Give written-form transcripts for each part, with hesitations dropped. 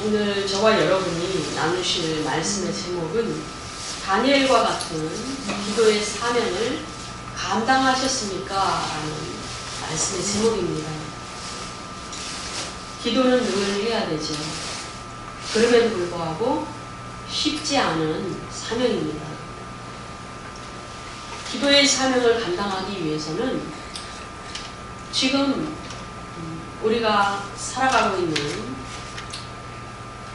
오늘 저와 여러분이 나누실 말씀의 제목은 다니엘과 같은 기도의 사명을 감당하셨습니까? 라는 말씀의 제목입니다. 기도는 늘 해야 되죠. 그럼에도 불구하고 쉽지 않은 사명입니다. 기도의 사명을 감당하기 위해서는 지금 우리가 살아가고 있는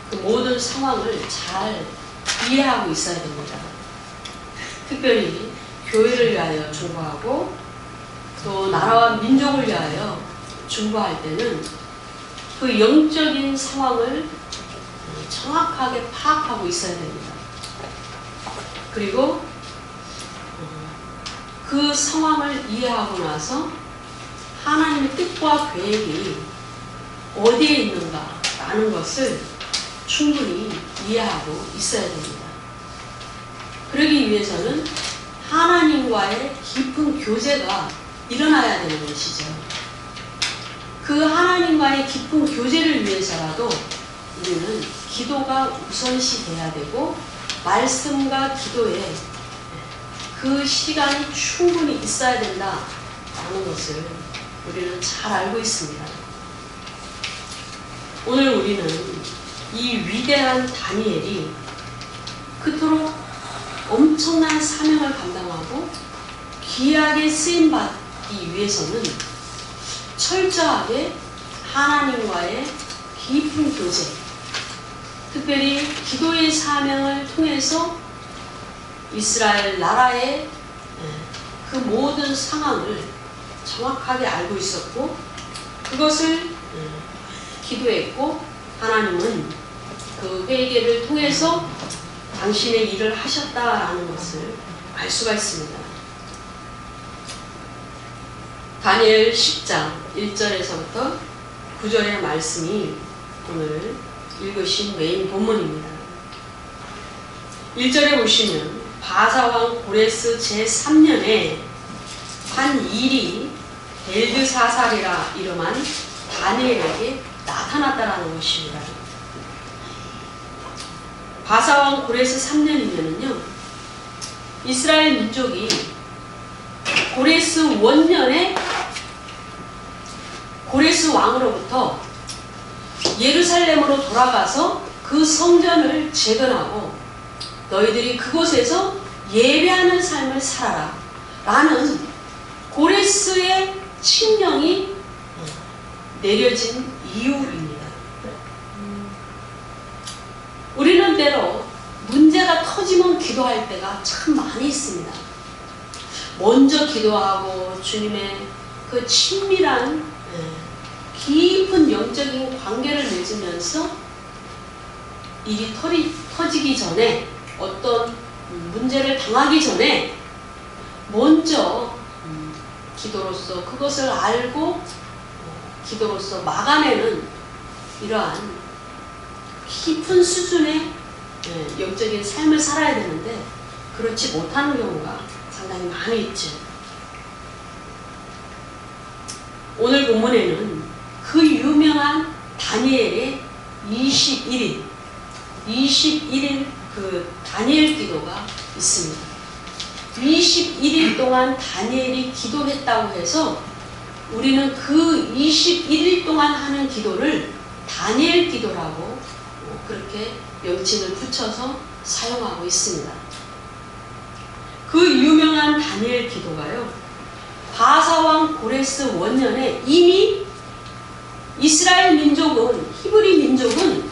그 모든 상황을 잘 이해하고 있어야 됩니다. 특별히 교회를 위하여 중보하고 또 나라와 민족을 위하여 중보할 때는 그 영적인 상황을 정확하게 파악하고 있어야 됩니다. 그리고 그 상황을 이해하고 나서 하나님의 뜻과 계획이 어디에 있는가라는 것을 충분히 이해하고 있어야 됩니다. 그러기 위해서는 하나님과의 깊은 교제가 일어나야 되는 것이죠. 그 하나님과의 깊은 교제를 위해서라도 우리는 기도가 우선시 돼야 되고 말씀과 기도에 그 시간이 충분히 있어야 된다라는 것을 우리는 잘 알고 있습니다. 오늘 우리는 이 위대한 다니엘이 그토록 엄청난 사명을 감당하고 귀하게 쓰임받기 위해서는 철저하게 하나님과의 깊은 교제, 특별히 기도의 사명을 통해서 이스라엘 나라의 그 모든 상황을 정확하게 알고 있었고 그것을 기도했고 하나님은 그 회개를 통해서 당신의 일을 하셨다라는 것을 알 수가 있습니다. 다니엘 10장 1절에서부터 9절의 말씀이 오늘 읽으신 메인 본문입니다. 1절에 보시면 바사왕 고레스 제3년에 한 일이 벨드사살이라 이름한 다니엘에게 나타났다라는 것입니다. 바사왕 고레스 3년이면은요, 이스라엘 민족이 고레스 원년에 고레스 왕으로부터 예루살렘으로 돌아가서 그 성전을 재건하고 너희들이 그곳에서 예배하는 삶을 살아라 라는 고레스의 칙령이 내려진 이유입니다. 우리는 때로 문제가 터지면 기도할 때가 참 많이 있습니다. 먼저 기도하고 주님의 그 친밀한 깊은 영적인 관계를 맺으면서 일이 터지기 전에 어떤 문제를 당하기 전에 먼저 기도로서 그것을 알고 기도로서 막아내는 이러한 깊은 수준의 영적인 삶을 살아야 되는데 그렇지 못하는 경우가 상당히 많이 있죠. 오늘 본문에는 그 유명한 다니엘의 21일 그 다니엘 기도가 있습니다. 21일 동안 다니엘이 기도했다고 해서 우리는 그 21일 동안 하는 기도를 다니엘 기도라고 그렇게 명칭을 붙여서 사용하고 있습니다. 그 유명한 다니엘 기도가요, 바사왕 고레스 원년에 이미 이스라엘 민족은, 히브리 민족은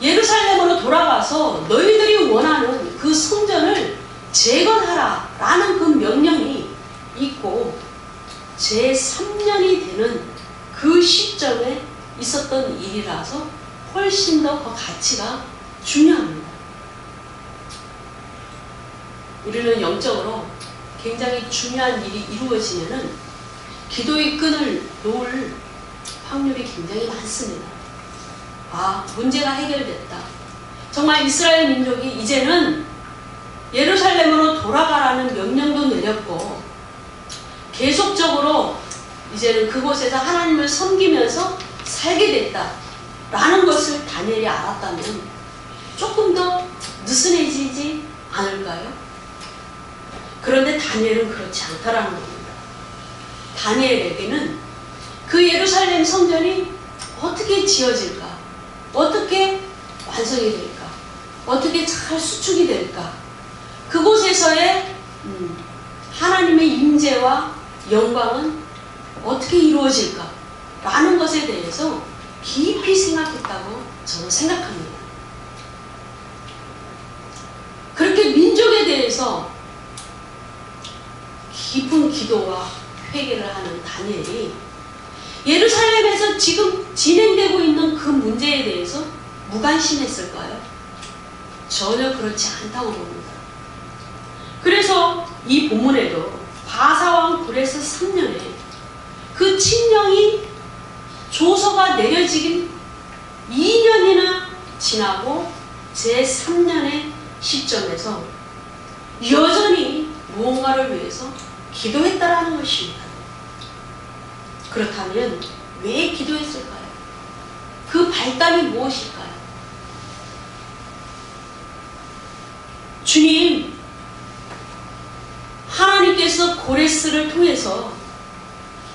예루살렘으로 돌아가서 너희들이 원하는 그 성전을 재건하라 라는 그 명령이 있고 제3년이 되는 그 시점에 있었던 일이라서 훨씬 더 그 가치가 중요합니다. 우리는 영적으로 굉장히 중요한 일이 이루어지면은 기도의 끈을 놓을 확률이 굉장히 많습니다. 아, 문제가 해결됐다. 정말 이스라엘 민족이 이제는 예루살렘으로 돌아가라는 명령도 내렸고 계속적으로 이제는 그곳에서 하나님을 섬기면서 살게 됐다. 라는 것을 다니엘이 알았다면 조금 더 느슨해지지 않을까요? 그런데 다니엘은 그렇지 않다라는 겁니다. 다니엘에게는 그 예루살렘 성전이 어떻게 지어질까? 어떻게 완성이 될까? 어떻게 잘 수축이 될까? 그곳에서의 하나님의 임재와 영광은 어떻게 이루어질까? 라는 것에 대해서 깊이 생각했다고 저는 생각합니다. 그렇게 민족에 대해서 깊은 기도와 회개를 하는 다니엘이 예루살렘에서 지금 진행되고 있는 그 문제에 대해서 무관심했을까요? 전혀 그렇지 않다고 봅니다. 그래서 이 본문에도 바사왕 브레스 3년에 그 칙령이 조서가 내려지긴 2년이나 지나고 제3년의 시점에서 여전히 무언가를 위해서 기도했다라는 것입니다. 그렇다면 왜 기도했을까요? 그 발단이 무엇일까요? 주님, 하나님께서 고레스를 통해서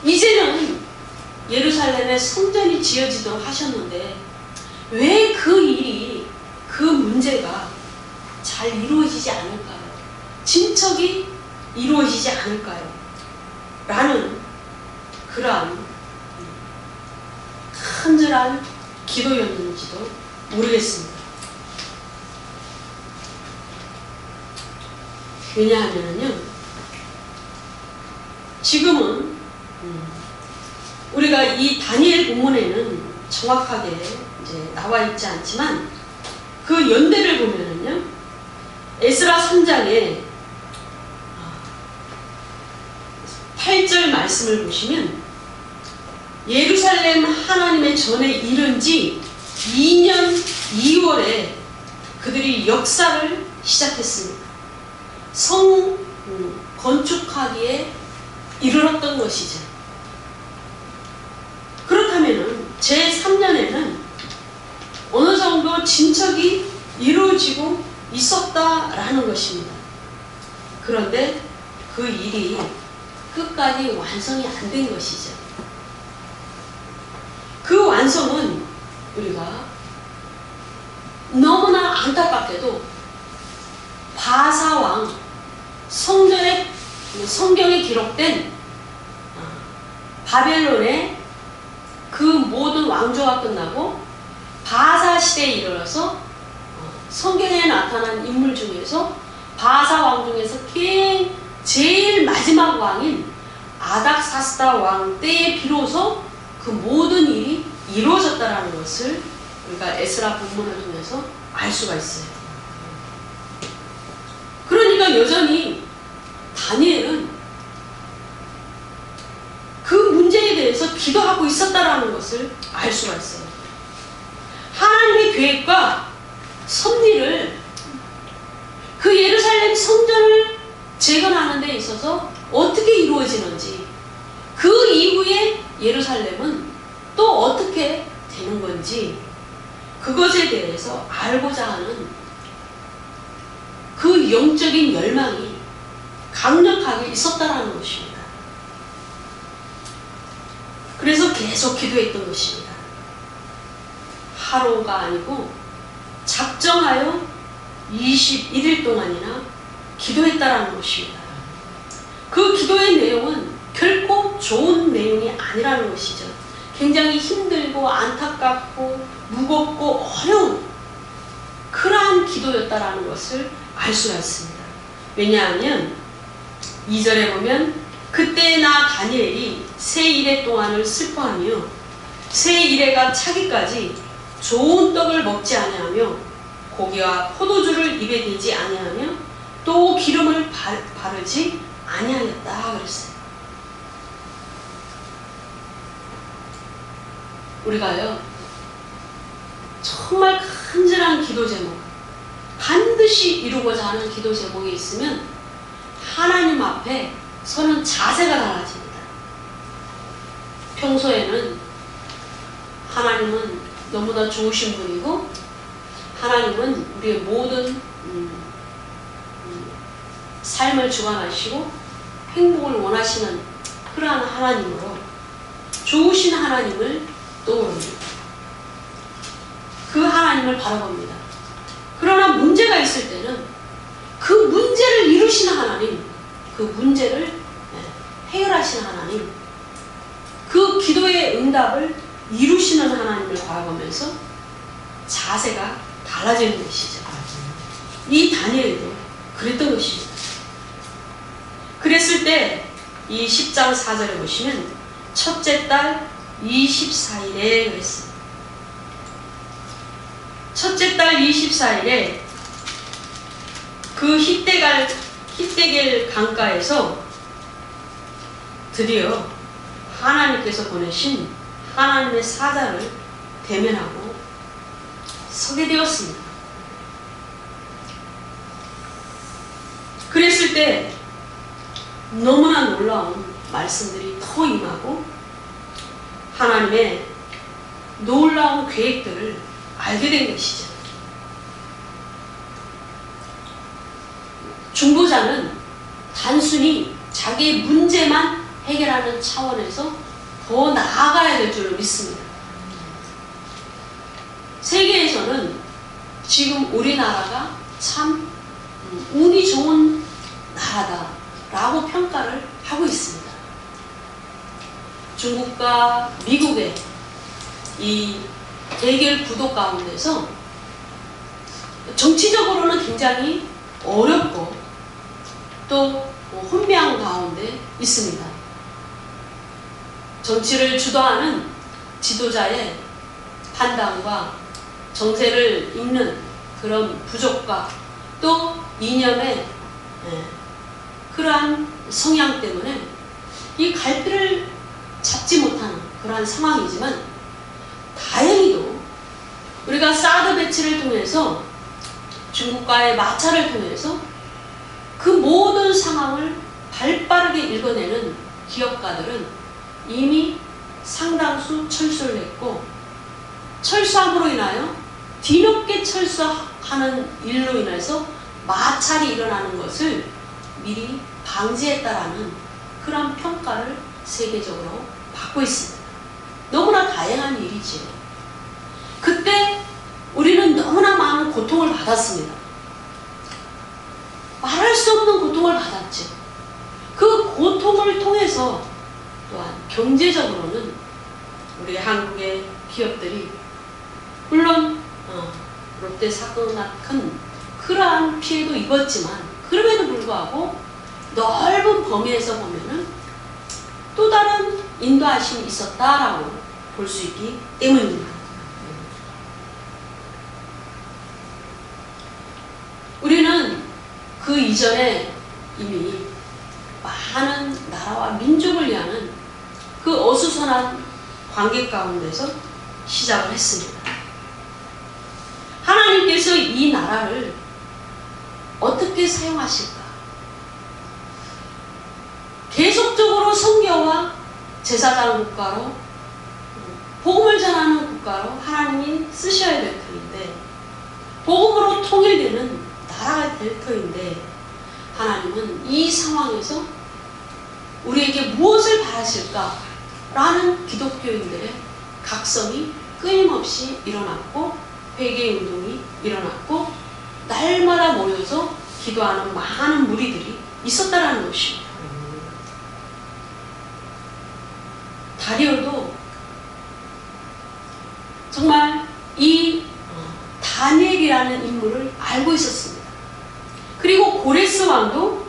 이제는 예루살렘에 성전이 지어지도록 하셨는데 왜 그 일이, 그 문제가 잘 이루어지지 않을까요? 진척이 이루어지지 않을까요? 라는 그러한 간절한 기도였는지도 모르겠습니다. 왜냐하면요, 지금은 우리가 이 다니엘 본문에는 정확하게 이제 나와 있지 않지만 그 연대를 보면은요, 에스라 3장에 8절 말씀을 보시면 예루살렘 하나님의 전에 이른 지 2년 2월에 그들이 역사를 시작했습니다. 성 건축하기에 이르렀던 것이죠. 그렇다면 제3년에는 어느 정도 진척이 이루어지고 있었다라는 것입니다. 그런데 그 일이 끝까지 완성이 안 된 것이죠. 그 완성은 우리가 너무나 안타깝게도 바사왕 성경에 기록된 바벨론의 그 모든 왕조가 끝나고 바사 시대에 이르러서 성경에 나타난 인물 중에서 바사 왕 중에서 제일 마지막 왕인 아닥사스다 왕 때에 비로소 그 모든 일이 이루어졌다라는 것을 우리가 에스라 본문을 통해서 알 수가 있어요. 그러니까 여전히 다니엘은 그 문제에 대해서 기도하고 있었다라는 것을 알 수가 있어요. 하나님의 계획과 섭리를 그 예루살렘 성전을 재건하는 데 있어서 어떻게 이루어지는지, 그 이후에 예루살렘은 또 어떻게 되는 건지, 그것에 대해서 알고자 하는 그 영적인 열망이 강력하게 있었다라는 것입니다. 그래서 계속 기도했던 것입니다. 하루가 아니고 작정하여 21일 동안이나 기도했다라는 것입니다. 그 기도의 내용은 결코 좋은 내용이 아니라는 것이죠. 굉장히 힘들고 안타깝고 무겁고 어려운 그러한 기도였다라는 것을 알 수가 있습니다. 왜냐하면 2절에 보면 그때 나 다니엘이 새 이래 동안을 슬퍼하며 새 이래가 차기까지 좋은 떡을 먹지 아니하며 고기와 포도주를 입에 대지 아니하며 또 기름을 바르지 아니하였다 그랬어요. 우리가요, 정말 간절한 기도 제목, 반드시 이루고자 하는 기도 제목이 있으면 하나님 앞에 서는 자세가 달라집니다. 평소에는 하나님은 너무나 좋으신 분이고, 하나님은 우리의 모든 삶을 주관하시고 행복을 원하시는 그러한 하나님으로, 좋으신 하나님을 떠오릅니다. 그 하나님을 바라봅니다. 그러나 문제가 있을 때는 그 문제를 이루시는 하나님, 그 문제를 해결하시는 하나님, 그 기도의 응답을 이루시는 하나님을 바라보면서 자세가 달라지는 것이죠. 이 다니엘도 그랬던 것입니다. 그랬을 때 이 10장 4절에 보시면 첫째 달 24일에 그랬습니다. 첫째 달 24일에 그 히데겔 강가에서 드디어 하나님께서 보내신 하나님의 사자를 대면하고 서게 되었습니다. 그랬을 때 너무나 놀라운 말씀들이 더 임하고 하나님의 놀라운 계획들을 알게 된 것이죠. 중보자는 단순히 자기의 문제만 해결하는 차원에서 더 나아가야 될 줄로 믿습니다. 세계에서는 지금 우리나라가 참 운이 좋은 나라다라고 평가를 하고 있습니다. 중국과 미국의 이 대결 구도 가운데서 정치적으로는 굉장히 어렵고 또 혼미한 가운데 있습니다. 정치를 주도하는 지도자의 판단과 정세를 읽는 그런 부족과 또 이념의 그러한 성향 때문에 이 갈피를 잡지 못하는 그러한 상황이지만, 다행히도 우리가 사드 배치를 통해서 중국과의 마찰을 통해서 그 모든 상황을 발빠르게 읽어내는 기업가들은 이미 상당수 철수를 했고, 철수함으로 인하여 뒤늦게 철수하는 일로 인해서 마찰이 일어나는 것을 미리 방지했다라는 그런 평가를 세계적으로 받고 있습니다. 너무나 다양한 일이지요. 그때 우리는 너무나 많은 고통을 받았습니다. 말할 수 없는 고통을 받았죠. 그 고통을 통해서 또한 경제적으로는 우리 한국의 기업들이 물론 롯데 사건과 큰 그러한 피해도 입었지만, 그럼에도 불구하고 넓은 범위에서 보면은 또 다른 인도하심이 있었다라고 볼 수 있기 때문입니다. 우리는 그 이전에 이미 많은 나라와 민족을 위하는 그 어수선한 관계 가운데서 시작을 했습니다. 하나님께서 이 나라를 어떻게 사용하실까? 계속적으로 선교와 제사장 국가로, 복음을 전하는 국가로 하나님이 쓰셔야 될 터인데, 복음으로 통일되는 나라가 될 터인데, 하나님은 이 상황에서 우리에게 무엇을 바라실까? 라는 기독교인들의 각성이 끊임없이 일어났고, 회개운동이 일어났고, 날마다 모여서 기도하는 많은 무리들이 있었다라는 것입니다. 다리오도 정말 이 다니엘이라는 인물을 알고 있었습니다. 그리고 고레스 왕도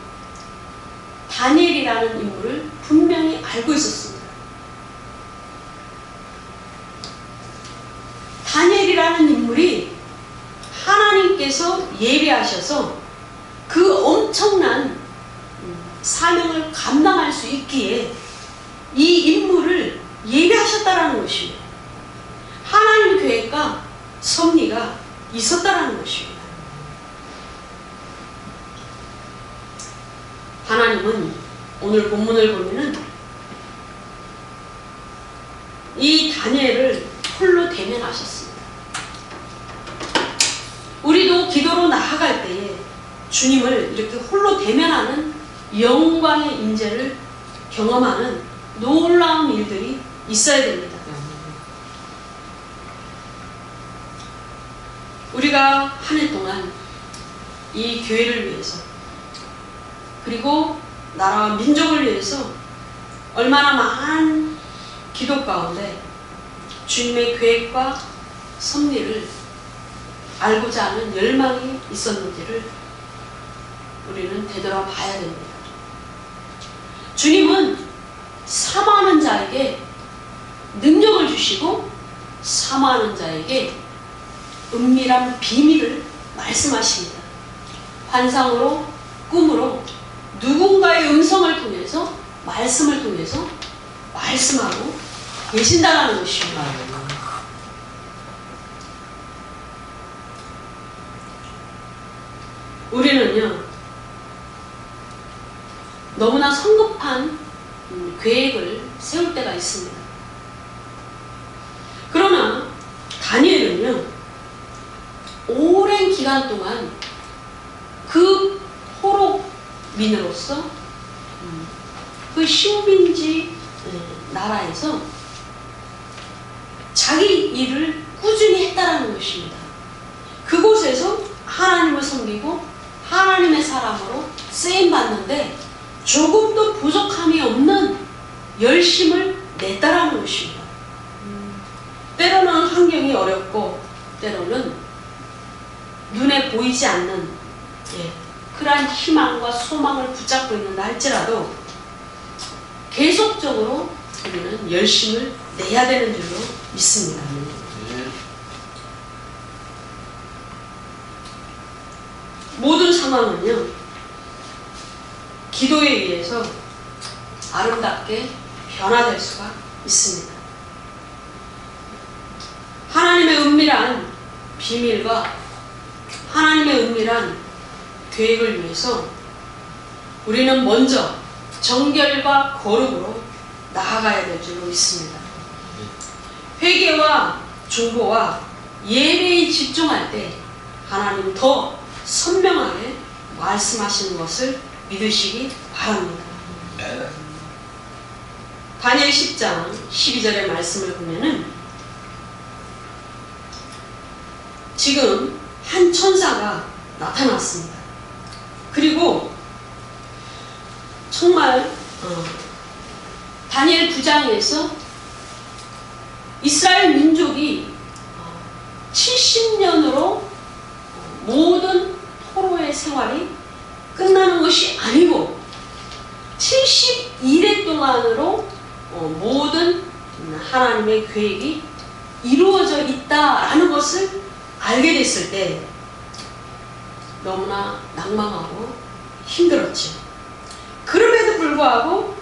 다니엘이라는 인물을 분명히 알고 있었습니다. 다니엘이라는 인물이 하나님께서 예비하셔서 그 엄청난 사명을 감당할 수 있기에 이 인물을 예비하셨다라는 것입니다. 하나님의 계획과 섭리가 있었다라는 것입니다. 하나님은 오늘 본문을 보면은 이 다니엘을 홀로 대면하셨습니다. 나아갈 때에 주님을 이렇게 홀로 대면하는 영광의 임재를 경험하는 놀라운 일들이 있어야 됩니다. 우리가 한 해 동안 이 교회를 위해서 그리고 나라와 민족을 위해서 얼마나 많은 기도 가운데 주님의 계획과 섭리를 알고자 하는 열망이 있었는지를 우리는 되돌아봐야 됩니다. 주님은 사모하는 자에게 능력을 주시고 사모하는 자에게 은밀한 비밀을 말씀하십니다. 환상으로, 꿈으로 누군가의 음성을 통해서 말씀을 통해서 말씀하고 계신다는 것입니다. 우리는요 너무나 성급한 계획을 세울 때가 있습니다. 그러나 다니엘은요 오랜 기간 동안 그 포로민으로서 그 식민지 나라에서 자기 일을 꾸준히 했다라는 것입니다. 그곳에서 하나님을 섬기고 하나님의 사람으로 쓰임받는데 조금도 부족함이 없는 열심을 냈다라는 것입니다. 때로는 환경이 어렵고 때로는 눈에 보이지 않는 그러한 희망과 소망을 붙잡고 있는다 할지라도 계속적으로 우리는 열심을 내야 되는 줄로 믿습니다. 모든 상황은요 기도에 의해서 아름답게 변화될 수가 있습니다. 하나님의 은밀한 비밀과 하나님의 은밀한 계획을 위해서 우리는 먼저 정결과 거룩으로 나아가야 될 줄로 믿습니다. 회개와 중보와 예배에 집중할 때 하나님 더 선명하게 말씀하시는 것을 믿으시기 바랍니다. 다니엘 10장 12절의 말씀을 보면은 지금 한 천사가 나타났습니다. 그리고 정말 다니엘 9장에서 이스라엘 민족이 70년으로 모든 포로의 생활이 끝나는 것이 아니고 71회 동안으로 모든 하나님의 계획이 이루어져 있다라는 것을 알게 됐을 때 너무나 낭망하고 힘들었죠. 그럼에도 불구하고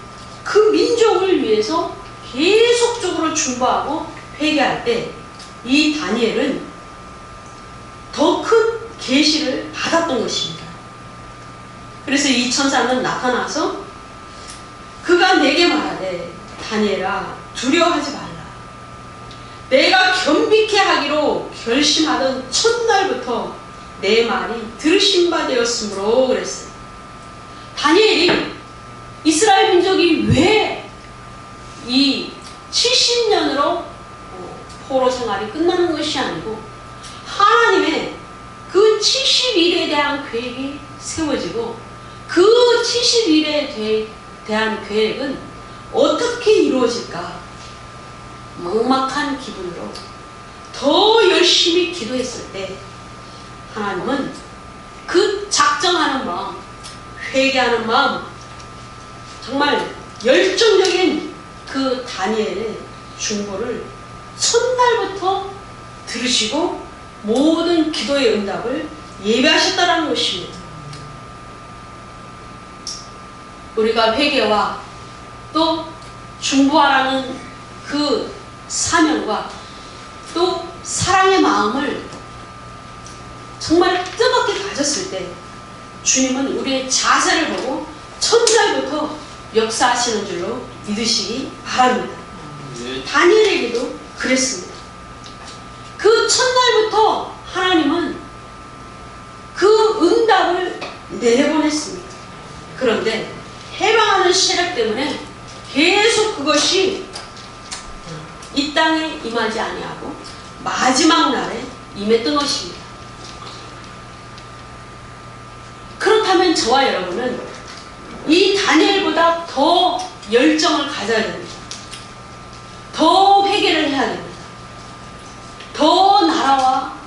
그 민족을 위해서 계속적으로 중보하고 회개할 때 이 다니엘은 더 큰 계시를 받았던 것입니다. 그래서 이 천사는 나타나서 그가 내게 말하되 다니엘아 두려워하지 말라. 내가 겸비케 하기로 결심하던 첫날부터 내 말이 들으신 바 되었으므로 그랬어요. 다니엘이 이스라엘 민족이 왜 이 70년으로 포로 생활이 끝나는 것이 아니고 하나님의 그 70일에 대한 계획이 세워지고 그 70일에 대한 계획은 어떻게 이루어질까 막막한 기분으로 더 열심히 기도했을 때 하나님은 그 작정하는 마음, 회개하는 마음, 정말 열정적인 그 다니엘의 중보를 첫날부터 들으시고 모든 기도의 응답을 예배하셨다는 것입니다. 우리가 회개와 또 중보하라는 그 사명과 또 사랑의 마음을 정말 뜨겁게 가졌을 때 주님은 우리의 자세를 보고 첫날부터 역사하시는 줄로 믿으시기 바랍니다. 다니엘에게도 그랬습니다. 그 첫날부터 하나님은 그 내보냈습니다. 그런데 해방하는 세력 때문에 계속 그것이 이 땅에 임하지 아니하고 마지막 날에 임했던 것입니다. 그렇다면 저와 여러분은 이 다니엘보다 더 열정을 가져야 됩니다. 더 회개를 해야 됩니다. 더 나라와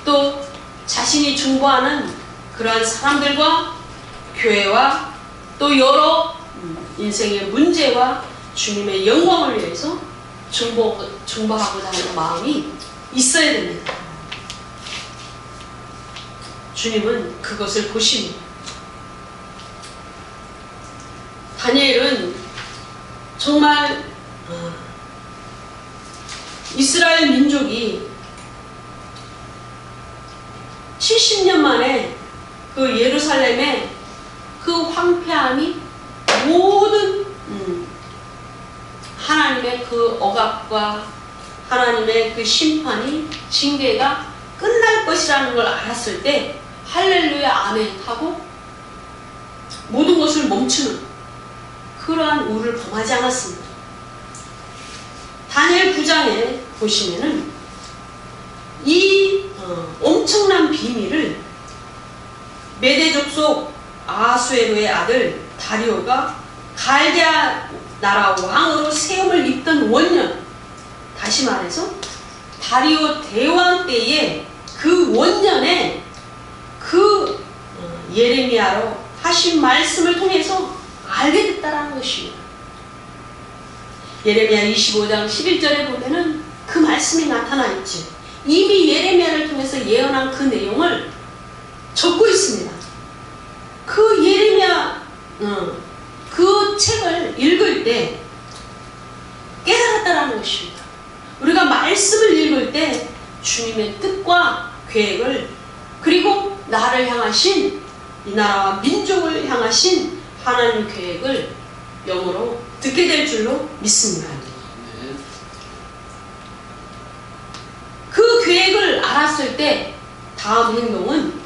또 자신이 중보하는 그러한 사람들과 교회와 또 여러 인생의 문제와 주님의 영광을 위해서 중보하고자 하는 마음이 있어야 됩니다. 주님은 그것을 보십니다. 다니엘은 정말 이스라엘 민족이 70년 만에 그 예루살렘의 그 황폐함이 모든 하나님의 그 억압과 하나님의 그 심판이 징계가 끝날 것이라는 걸 알았을 때 할렐루야 아멘 하고 모든 것을 멈추는 그러한 우를 범하지 않았습니다. 다니엘 9장에 보시면은 이 엄청난 비밀을 메대 족속 아수에로의 아들 다리오가 갈대아 나라 왕으로 세움을 입던 원년, 다시 말해서 다리오 대왕 때에 그 원년에 그 예레미야로 하신 말씀을 통해서 알게 됐다라는 것입니다. 예레미야 25장 11절에 보면은 그 말씀이 나타나 있지. 이미 예레미야를 통해서 예언한 그 내용을 적고 있습니다. 그 예레미야 그 책을 읽을 때 깨달았다라는 것입니다. 우리가 말씀을 읽을 때 주님의 뜻과 계획을 그리고 나를 향하신 이 나라와 민족을 향하신 하나님 계획을 영어로 듣게 될 줄로 믿습니다. 그 계획을 알았을 때 다음 행동은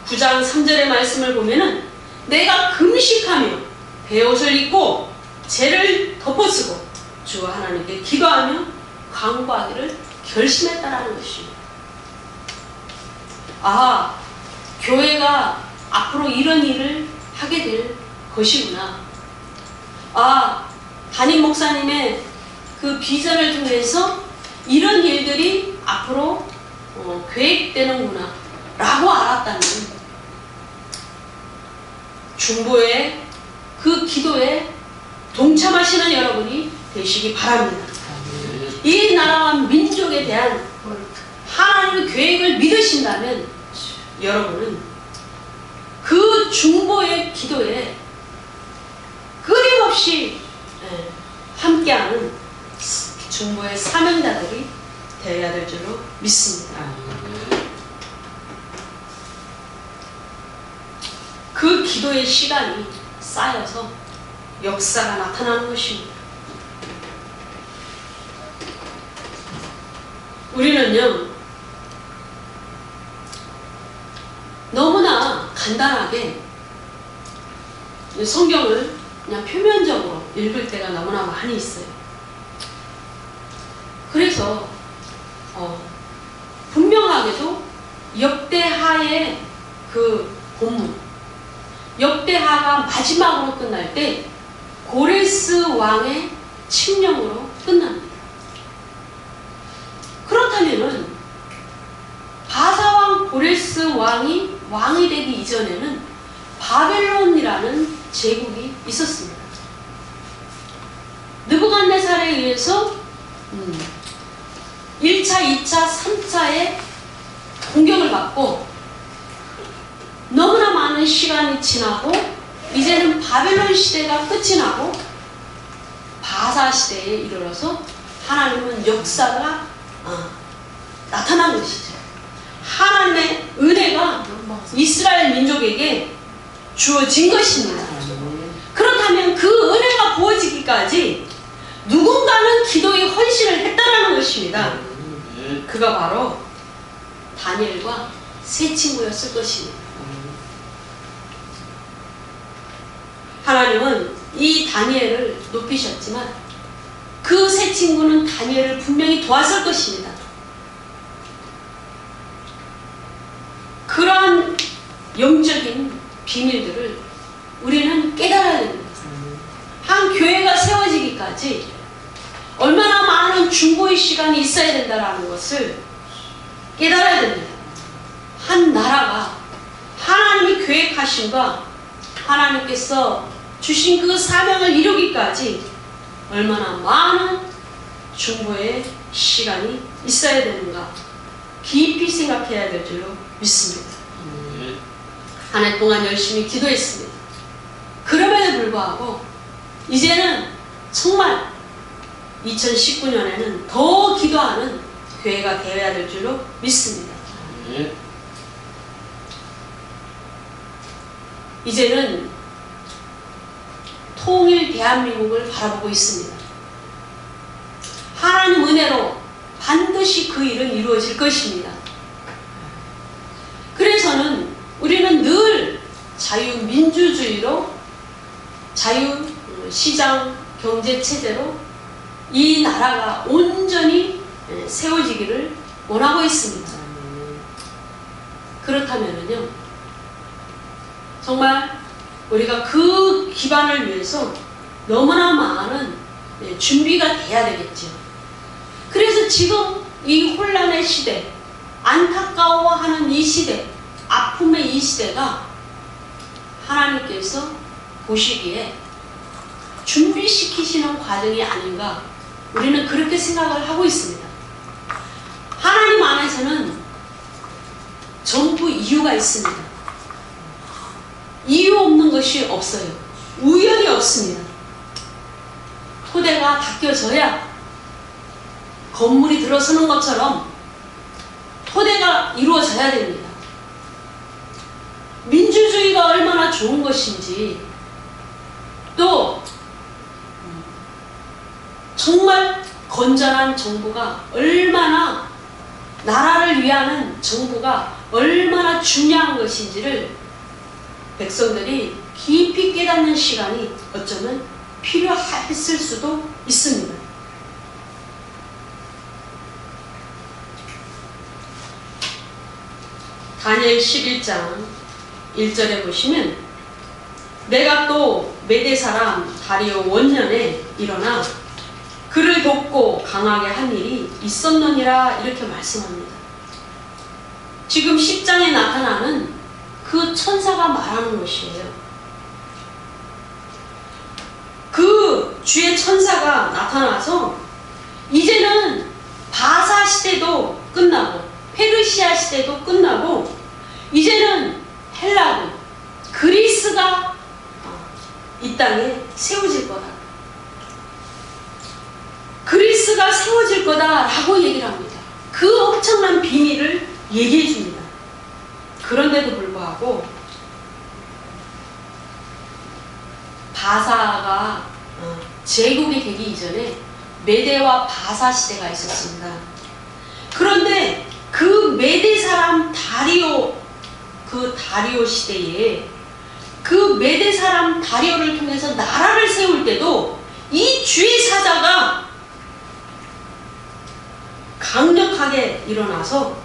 9장 3절의 말씀을 보면은 내가 금식하며 베옷을 입고 죄를 덮어쓰고 주와 하나님께 기도하며 간구하기를 결심했다라는 것입니다. 아, 교회가 앞으로 이런 일을 하게 될 것이구나. 아, 담임 목사님의 그 비전을 통해서 이런 일들이 앞으로 계획되는구나 라고 알았다는 중보의 그 기도에 동참하시는 여러분이 되시기 바랍니다. 이 나라와 민족에 대한 하나님의 계획을 믿으신다면 여러분은 그 중보의 기도에 끊임없이 함께하는 중보의 사명자들이 되어야 될 줄로 믿습니다. 그 기도의 시간이 쌓여서 역사가 나타나는 것입니다. 우리는요, 너무나 간단하게 성경을 그냥 표면적으로 읽을 때가 너무나 많이 있어요. 그래서 분명하게도 역대하의 그 본문, 역대하가 마지막으로 끝날 때 고레스 왕의 칙령으로 끝납니다. 그렇다면은 바사왕 고레스 왕이 되기 이전에는 바벨론이라는 제국이 있었습니다. 느부갓네살에 의해서 1차, 2차, 3차의 공격을 받고 너무나 많은 시간이 지나고 이제는 바벨론 시대가 끝이 나고 바사 시대에 이르러서 하나님은 역사가 나타난 것이죠. 하나님의 은혜가 이스라엘 민족에게 주어진 것입니다. 그렇다면 그 은혜가 부어지기까지 누군가는 기도에 헌신을 했다라는 것입니다. 그가 바로 다니엘과 세 친구였을 것입니다. 하나님은 이 다니엘을 높이셨지만 그 세 친구는 다니엘을 분명히 도왔을 것입니다. 그러한 영적인 비밀들을 우리는 깨달아야 됩니다. 한 교회가 세워지기까지 얼마나 많은 중보의 시간이 있어야 된다는 것을 깨달아야 됩니다. 한 나라가 하나님이 계획하심과 하나님께서 주신 그 사명을 이루기까지 얼마나 많은 중보의 시간이 있어야 되는가 깊이 생각해야 될 줄로 믿습니다. 한 해 동안 열심히 기도했습니다. 그럼에도 불구하고 이제는 정말 2019년에는 더 기도하는 교회가 되어야 될 줄로 믿습니다. 이제는 통일 대한민국을 바라보고 있습니다. 하나님 은혜로 반드시 그 일은 이루어질 것입니다. 그래서는 우리는 늘 자유민주주의로 자유시장 경제체제로 이 나라가 온전히 세워지기를 원하고 있습니다. 그렇다면요, 정말 우리가 그 기반을 위해서 너무나 많은 준비가 돼야 되겠죠. 그래서 지금 이 혼란의 시대, 안타까워하는 이 시대, 아픔의 이 시대가 하나님께서 보시기에 준비시키시는 과정이 아닌가, 우리는 그렇게 생각을 하고 있습니다. 하나님 안에서는 전부 이유가 있습니다. 이유 없는 것이 없어요. 우연이 없습니다. 토대가 닦여져야 건물이 들어서는 것처럼 토대가 이루어져야 됩니다. 민주주의가 얼마나 좋은 것인지, 또 정말 건전한 정부가 얼마나, 나라를 위하는 정부가 얼마나 중요한 것인지를 백성들이 깊이 깨닫는 시간이 어쩌면 필요했을 수도 있습니다. 다니엘 11장 1절에 보시면, 내가 또 메대 사람 다리오 원년에 일어나 그를 돕고 강하게 한 일이 있었느니라, 이렇게 말씀합니다. 지금 10장에 나타나는 그 천사가 말하는 것이에요. 그 주의 천사가 나타나서 이제는 바사 시대도 끝나고 페르시아 시대도 끝나고 이제는 헬라군, 그리스가 이 땅에 세워질 거다. 그리스가 세워질 거다라고 얘기를 합니다. 그 엄청난 비밀을 얘기해 줍니다. 그런데도 불구하고 바사가 제국이 되기 이전에 메대와 바사 시대가 있었습니다. 그런데 그 메대 사람 다리오, 그 다리오 시대에 그 메대 사람 다리오를 통해서 나라를 세울 때도 이 주의 사자가 강력하게 일어나서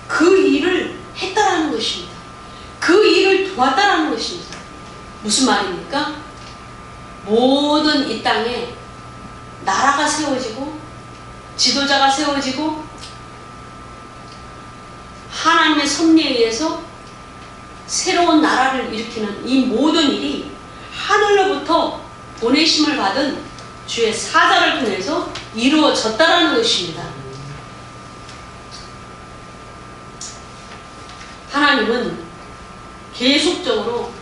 그 일을 했다라는 것입니다. 그 일을 도왔다라는 것입니다. 무슨 말입니까? 모든 이 땅에 나라가 세워지고 지도자가 세워지고 하나님의 섭리에 의해서 새로운 나라를 일으키는 이 모든 일이 하늘로부터 보내심을 받은 주의 사자를 통해서 이루어졌다라는 것입니다. 하나님은 계속적으로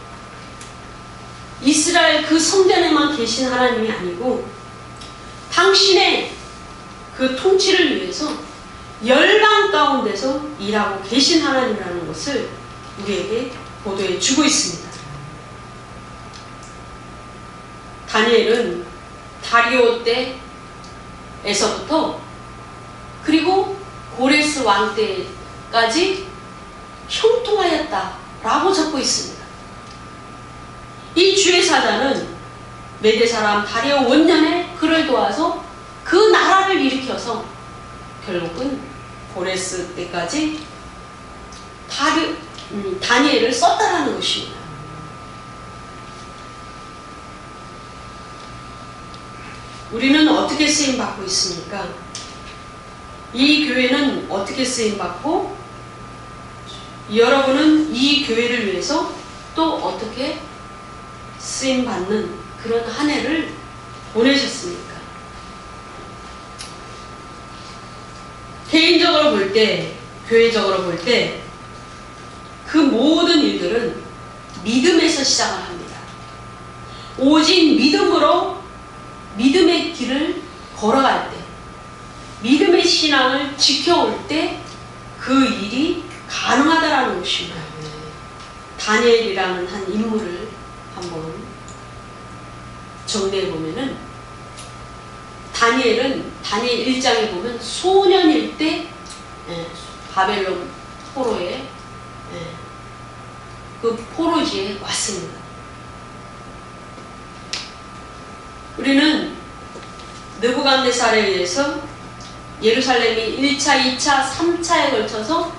이스라엘 그 성전에만 계신 하나님이 아니고 당신의 그 통치를 위해서 열방 가운데서 일하고 계신 하나님이라는 것을 우리에게 보도해 주고 있습니다. 다니엘은 다리오 때에서부터 그리고 고레스 왕 때까지 형통하였다라고 적고 있습니다. 이 주의 사자는 메대 사람 다리오 원년에 그를 도와서 그 나라를 일으켜서 결국은 고레스 때까지 다니엘을 썼다라는 것입니다. 우리는 어떻게 쓰임받고 있습니까? 이 교회는 어떻게 쓰임받고 여러분은 이 교회를 위해서 또 어떻게 쓰임받는 그런 한 해를 보내셨습니까? 개인적으로 볼 때, 교회적으로 볼 때 그 모든 일들은 믿음에서 시작을 합니다. 오직 믿음으로 믿음의 길을 걸어갈 때, 믿음의 신앙을 지켜올 때 그 일이 가능하다라는 것입니다. 다니엘이라는 한 인물을 한번 정리해 보면은, 다니엘 1장에 보면 소년일 때 바벨론 포로에 그 포로지에 왔습니다. 우리는 느부갓네살에 의해서 예루살렘이 1차, 2차, 3차에 걸쳐서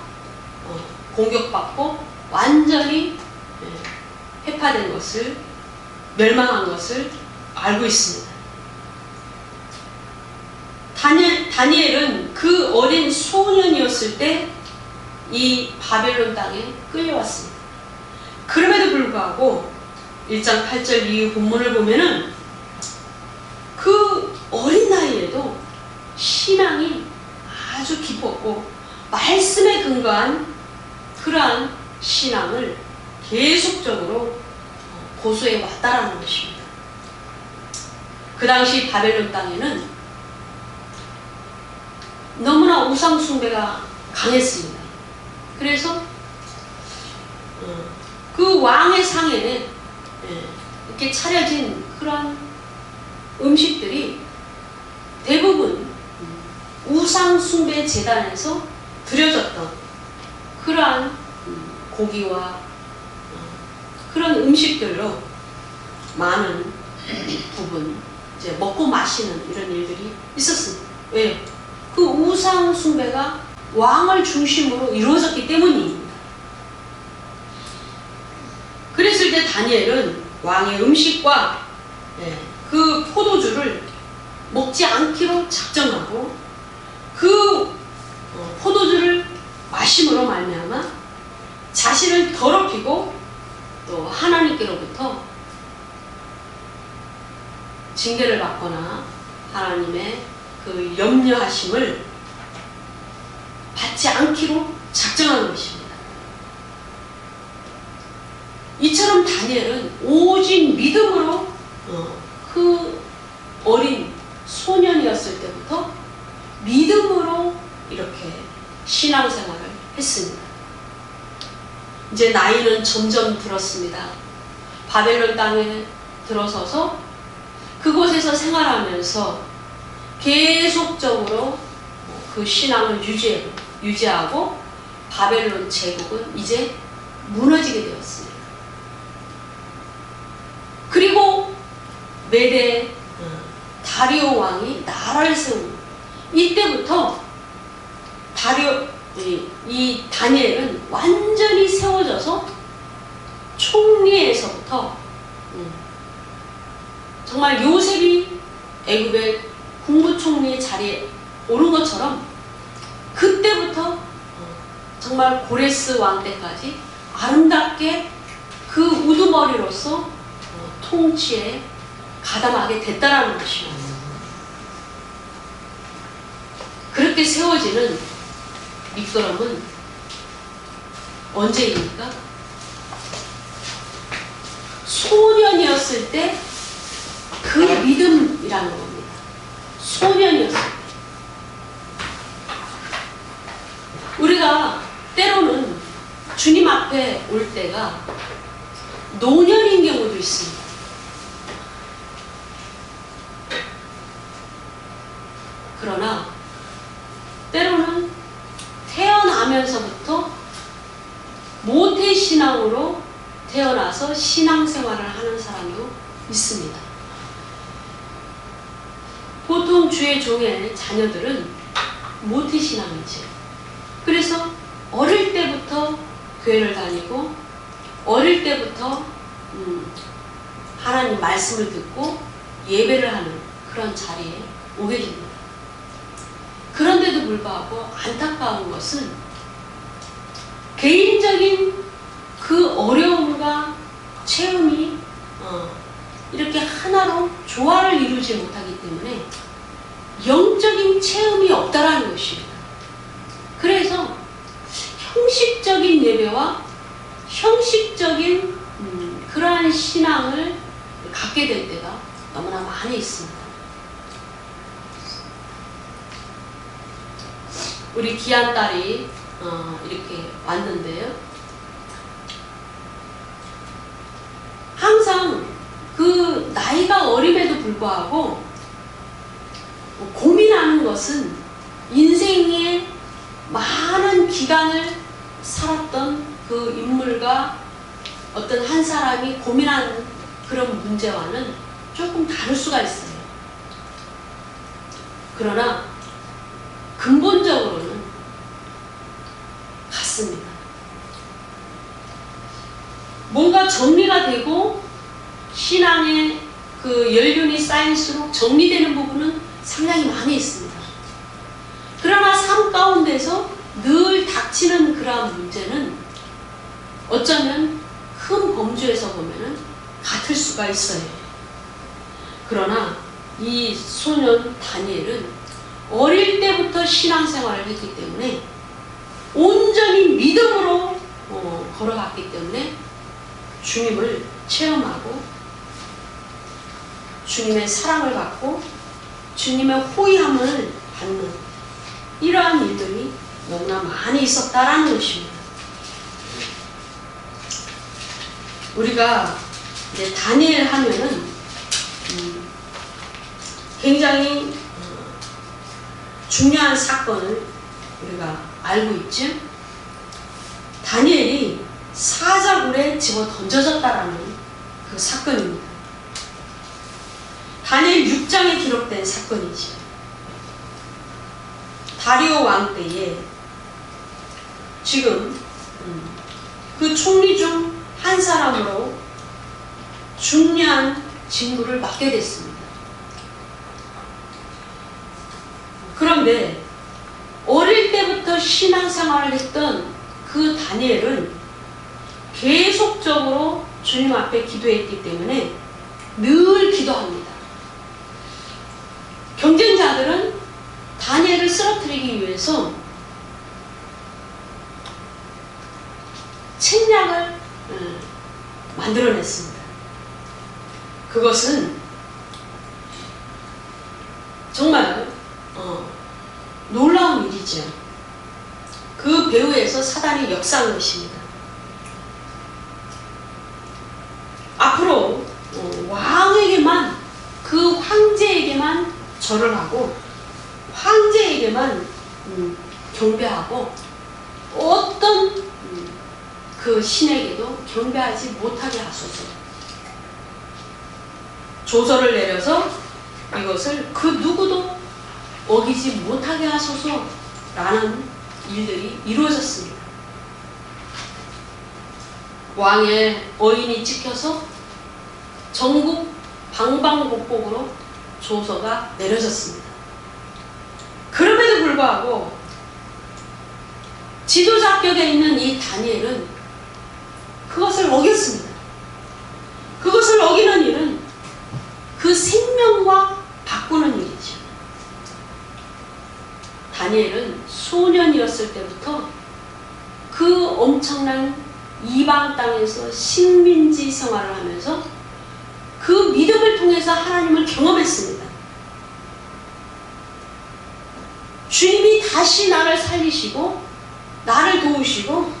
공격받고 완전히 해파된 것을, 멸망한 것을 알고 있습니다. 다니엘은 그 어린 소년이었을 때 이 바벨론 땅에 끌려왔습니다. 그럼에도 불구하고 1장 8절 이후 본문을 보면은 그 어린 나이에도 신앙이 아주 깊었고 말씀에 근거한 그러한 신앙을 계속적으로 고수해 왔다라는 것입니다. 그 당시 바벨론 땅에는 너무나 우상 숭배가 강했습니다. 그래서 그 왕의 상에는 이렇게 차려진 그런 음식들이 대부분 우상 숭배 제단에서 드려졌던 그러한 고기와 그런 음식들로 많은 부분 이제 먹고 마시는 이런 일들이 있었습니다. 왜요? 그 우상 숭배가 왕을 중심으로 이루어졌기 때문입니다. 그랬을 때 다니엘은 왕의 음식과 그 포도주를 먹지 않기로 작정하고 그 포도주를 마심으로 말미암아 자신을 더럽히고 또 하나님께로부터 징계를 받거나 하나님의 그 염려하심을 받지 않기로 작정하는 것입니다. 이처럼 다니엘은 오직 믿음으로 그 어린 소년이었을 때부터 믿음으로 이렇게 신앙생활을 했습니다. 이제 나이는 점점 들었습니다. 바벨론 땅에 들어서서 그곳에서 생활하면서 계속적으로 그 신앙을 유지하고 바벨론 제국은 이제 무너지게 되었습니다. 그리고 메대 다리오 왕이 나라를 세웁니다. 이때부터 이 다니엘은 완전히 세워져서 총리에서부터 정말 요셉이 애굽의 국무총리의 자리에 오른 것처럼 그때부터 정말 고레스 왕 때까지 아름답게 그 우두머리로서 통치에 가담하게 됐다라는 것입니다. 그렇게 세워지는 밑거름은 언제입니까? 소년이었을 때 그 믿음이라는 겁니다. 소년이었을 때. 우리가 때로는 주님 앞에 올 때가 노년인 경우도 있습니다. 그러나 때로는 태어나면서부터 모태신앙으로 태어나서 신앙생활을 하는 사람도 있습니다. 보통 주의 종의 자녀들은 모태신앙이죠. 그래서 어릴 때부터 교회를 다니고 어릴 때부터 하나님 말씀을 듣고 예배를 하는 그런 자리에 오게 됩니다. 그런데도 불구하고 안타까운 것은 개인적인 그 어려움과 체험이 이렇게 하나로 조화를 이루지 못하기 때문에 영적인 체험이 없다라는 것입니다. 그래서 형식적인 예배와 형식적인 그러한 신앙을 갖게 될 때가 너무나 많이 있습니다. 우리 귀한 딸이 이렇게 왔는데요. 항상 그 나이가 어림에도 불구하고 고민하는 것은 인생의 많은 기간을 살았던 그 인물과 어떤 한 사람이 고민하는 그런 문제와는 조금 다를 수가 있어요. 그러나 근본적으로는 같습니다. 뭔가 정리가 되고 신앙의 그 연륜이 쌓일수록 정리되는 부분은 상당히 많이 있습니다. 그러나 삶 가운데서 늘 닥치는 그러한 문제는 어쩌면 큰 범주에서 보면은 같을 수가 있어요. 그러나 이 소년 다니엘은 어릴 때부터 신앙생활을 했기 때문에 온전히 믿음으로 걸어갔기 때문에 주님을 체험하고 주님의 사랑을 받고 주님의 호의함을 받는 이러한 일들이 너무나 많이 있었다라는 것입니다. 우리가 이제 다니엘 하면은 굉장히 중요한 사건을 우리가 알고 있죠. 다니엘이 사자굴에 집어 던져졌다라는 그 사건입니다. 다니엘 6장에 기록된 사건이죠. 다리오 왕 때에 지금 그 총리 중 한 사람으로 중요한 직무를 맡게 됐습니다. 그런데 어릴 때부터 신앙생활을 했던 그 다니엘은 계속적으로 주님 앞에 기도했기 때문에 늘 기도합니다. 경쟁자들은 다니엘을 쓰러뜨리기 위해서 책략을 만들어냈습니다. 그것은 정말 놀라운 일이죠. 그 배후에서 사단이 역사한 것입니다. 앞으로 왕에게만 그 황제에게만 절을 하고 황제에게만 경배하고 어떤 그 신에게도 경배하지 못하게 하소서. 조서를 내려서 이것을 그 누구도 어기지 못하게 하소서라는 일들이 이루어졌습니다. 왕의 어인이 찍혀서 전국 방방곡곡으로 조서가 내려졌습니다. 그럼에도 불구하고 지도자격에 있는 이 다니엘은 그것을 어겼습니다. 그것을 어기는 일은 그 생명과 바꾸는 일이죠. 다니엘은 소년이었을 때부터 그 엄청난 이방 땅에서 식민지 생활을 하면서 그 믿음을 통해서 하나님을 경험했습니다. 주님이 다시 나를 살리시고 나를 도우시고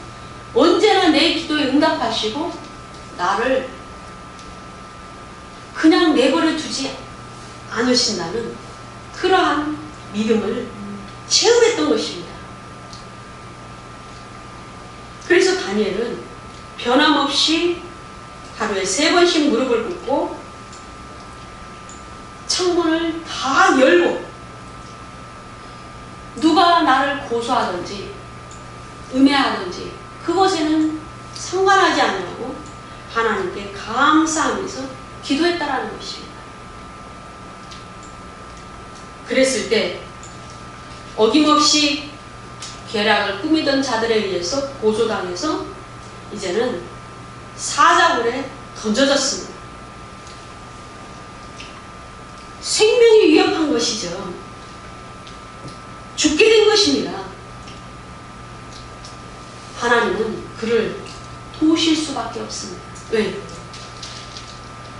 언제나 내 기도에 응답하시고 나를 그냥 내버려 두지 않으신다는 그러한 믿음을 체험했던 것입니다. 그래서 다니엘은 변함없이 하루에 3번씩 무릎을 꿇고 창문을 다 열고 누가 나를 고소하든지 음해하든지 그것에는 상관하지 않으라고 하나님께 감사하면서 기도했다라는 것입니다. 그랬을 때 어김없이 계략을 꾸미던 자들에 의해서 고소당해서 이제는 사자굴에 던져졌습니다. 생명이 위협한 것이죠. 죽게 된 것입니다. 하나님은 그를 도우실 수밖에 없습니다. 왜?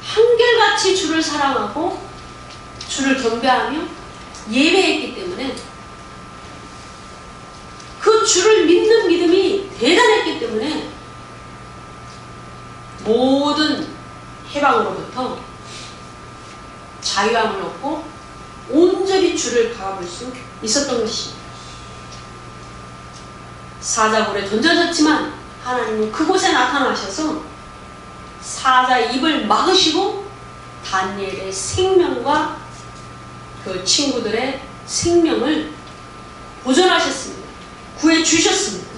한결같이 주를 사랑하고 주를 경배하며 예배했기 때문에 그 주를 믿는 믿음이 대단했기 때문에 모든 해방으로부터 자유함을 얻고 온전히 주를 바라볼 수 있었던 것입니다. 사자굴에 던져졌지만 하나님은 그곳에 나타나셔서 사자의 입을 막으시고 다니엘의 생명과 그 친구들의 생명을 보존하셨습니다. 구해주셨습니다.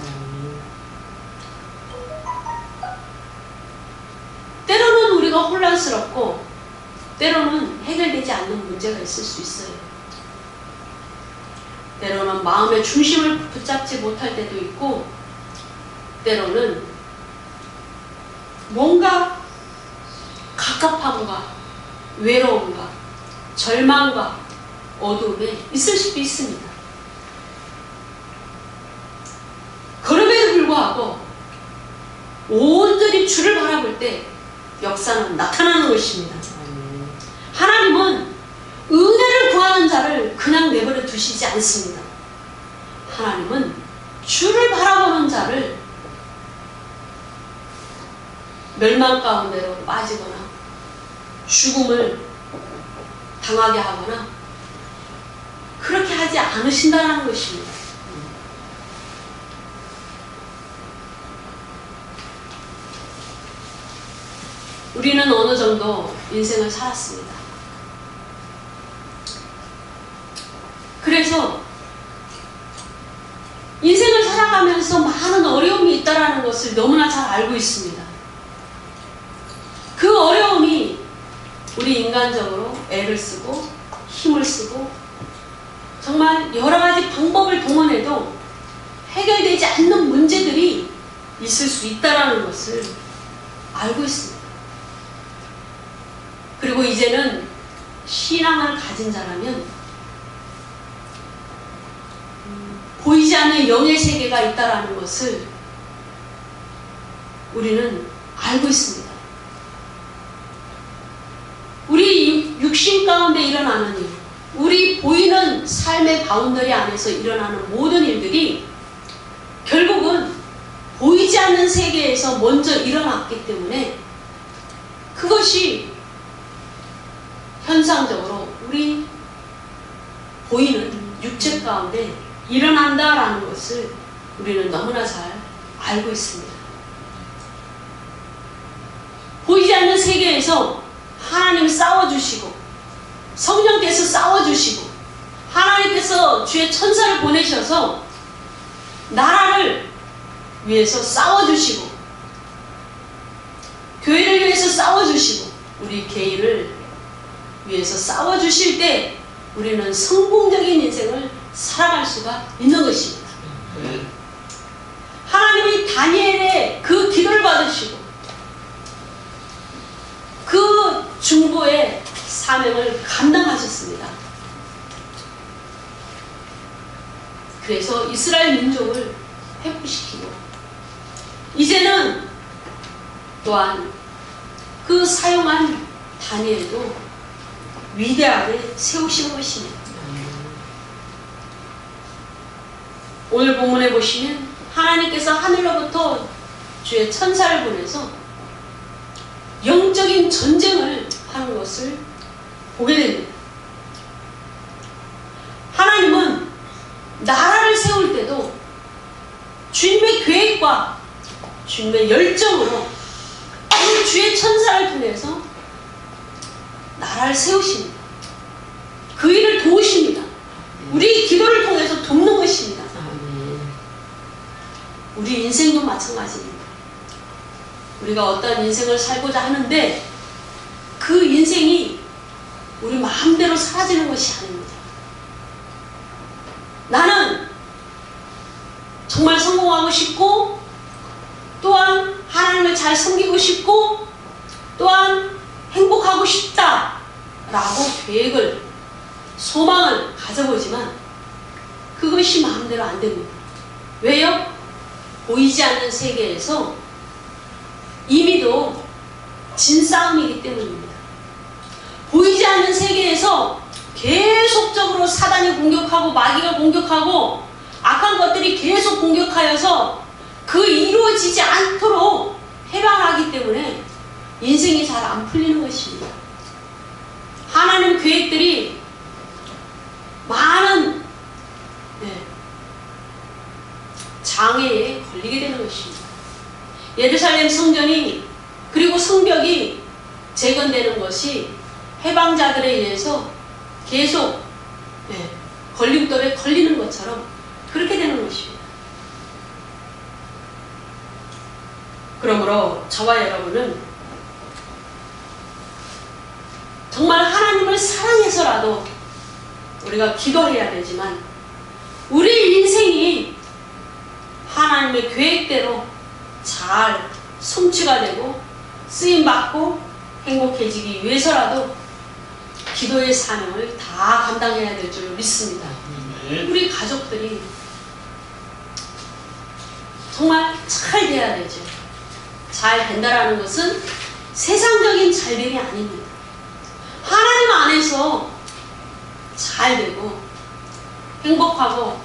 때로는 우리가 혼란스럽고 때로는 해결되지 않는 문제가 있을 수 있어요. 때로는 마음의 중심을 붙잡지 못할 때도 있고 때로는 뭔가 갑갑함과 외로움과 절망과 어두움에 있을 수도 있습니다. 그럼에도 불구하고 온전히 주를 바라볼 때 역사는 나타나는 것입니다. 하나님은 은혜를 구하는 자를 그냥 내버려 두시지 않습니다. 하나님은 주를 바라보는 자를 멸망 가운데로 빠지거나 죽음을 당하게 하거나 그렇게 하지 않으신다는 것입니다. 우리는 어느 정도 인생을 살았습니다. 그래서 인생을 살아가면서 많은 어려움이 있다는 것을 너무나 잘 알고 있습니다. 그 어려움이 우리 인간적으로 애를 쓰고 힘을 쓰고 정말 여러 가지 방법을 동원해도 해결되지 않는 문제들이 있을 수 있다는 것을 알고 있습니다. 그리고 이제는 신앙을 가진 자라면 보이지 않는 영의 세계가 있다는 것을 우리는 알고 있습니다. 우리 육신 가운데 일어나는 일, 우리 보이는 삶의 바운더리 안에서 일어나는 모든 일들이 결국은 보이지 않는 세계에서 먼저 일어났기 때문에 그것이 현상적으로 우리 보이는 육체 가운데 일어난다라는 것을 우리는 너무나 잘 알고 있습니다. 보이지 않는 세계에서 하나님이 싸워주시고 성령께서 싸워주시고 하나님께서 주의 천사를 보내셔서 나라를 위해서 싸워주시고 교회를 위해서 싸워주시고 우리 개인을 위해서 싸워주실 때 우리는 성공적인 인생을 살아갈 수가 있는 것입니다. 하나님이 다니엘의 그 기도를 받으시고 그 중보의 사명을 감당하셨습니다. 그래서 이스라엘 민족을 회복시키고 이제는 또한 그 사용한 다니엘도 위대하게 세우신 것입니다. 오늘 본문에 보시면 하나님께서 하늘로부터 주의 천사를 보내서 영적인 전쟁을 하는 것을 보게 됩니다. 하나님은 나라를 세울 때도 주님의 계획과 주님의 열정으로 아주 주의 천사를 통해서 나라를 세우십니다. 그 일을 도우십니다. 우리 기도를 통해서 돕는 것입니다. 우리 인생도 마찬가지입니다. 우리가 어떤 인생을 살고자 하는데 그 인생이 우리 마음대로 사라지는 것이 아닙니다. 나는 정말 성공하고 싶고, 또한 하나님을 잘 섬기고 싶고, 또한 행복하고 싶다라고 계획을, 소망을 가져보지만 그것이 마음대로 안 됩니다. 왜요? 보이지 않는 세계에서 이미도 진싸움이기 때문입니다. 보이지 않는 세계에서 계속적으로 사단이 공격하고 마귀가 공격하고 악한 것들이 계속 공격하여서 그 이루어지지 않도록 해방하기 때문에 인생이 잘 안 풀리는 것입니다. 하나님 계획들이 많은 장애에 걸리게 되는 것입니다. 예루살렘 성전이 그리고 성벽이 재건되는 것이 해방자들에 의해서 계속 걸림돌에 걸리는 것처럼 그렇게 되는 것입니다. 그러므로 저와 여러분은 정말 하나님을 사랑해서라도 우리가 기도해야 되지만 우리 인생이 하나님의 계획대로 잘 성취가 되고 쓰임받고 행복해지기 위해서라도 기도의 사명을 다 감당해야 될 줄 믿습니다. 우리 가족들이 정말 잘 돼야 되죠. 잘 된다라는 것은 세상적인 잘됨이 아닙니다. 하나님 안에서 잘 되고 행복하고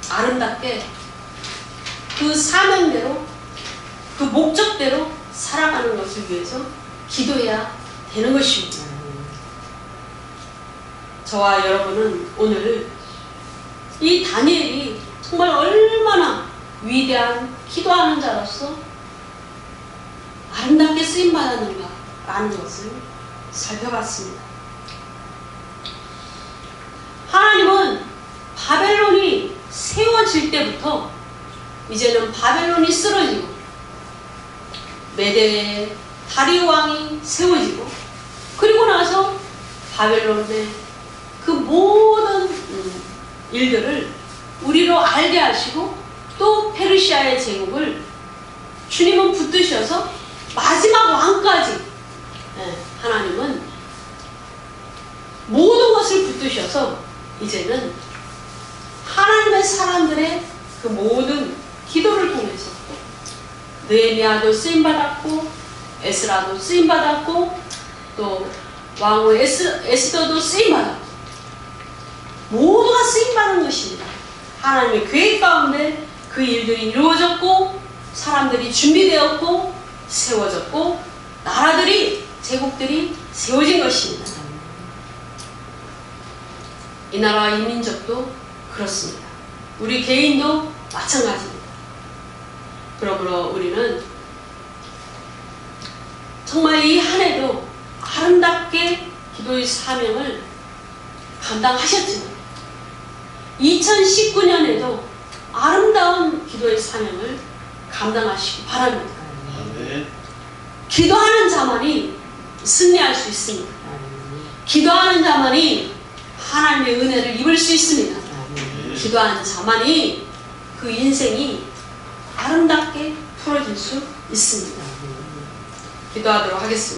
아름답게 그 사명대로 그 목적대로 살아가는 것을 위해서 기도해야 되는 것입니다. 저와 여러분은 오늘 이 다니엘이 정말 얼마나 위대한 기도하는 자로서 아름답게 쓰임받았는가 라는 것을 살펴봤습니다. 하나님은 바벨론이 세워질 때부터 이제는 바벨론이 쓰러지고 메대 다리오 왕이 세워지고 그리고 나서 바벨론의 그 모든 일들을 우리로 알게 하시고 또 페르시아의 제국을 주님은 붙드셔서 마지막 왕까지 하나님은 모든 것을 붙드셔서 이제는 하나님의 사람들의 그 모든 기도를 통해서 느헤미야도 쓰임받았고 에스라도 쓰임받았고 또 왕후 에스더도 쓰임받았고 모두가 쓰임받은 것입니다. 하나님의 계획 가운데 그 일들이 이루어졌고 사람들이 준비되었고 세워졌고 나라들이 제국들이 세워진 것입니다. 이 나라와 이 민족도 그렇습니다. 우리 개인도 마찬가지입니다. 그러므로 우리는 정말 이 한 해도 아름답게 기도의 사명을 감당하셨지만 2019년에도 아름다운 기도의 사명을 감당하시기 바랍니다. 기도하는 자만이 승리할 수 있습니다. 기도하는 자만이 하나님의 은혜를 입을 수 있습니다. 기도하는 자만이 그 인생이 아름답게 풀어질 수 있습니다. 기도하도록 하겠습니다.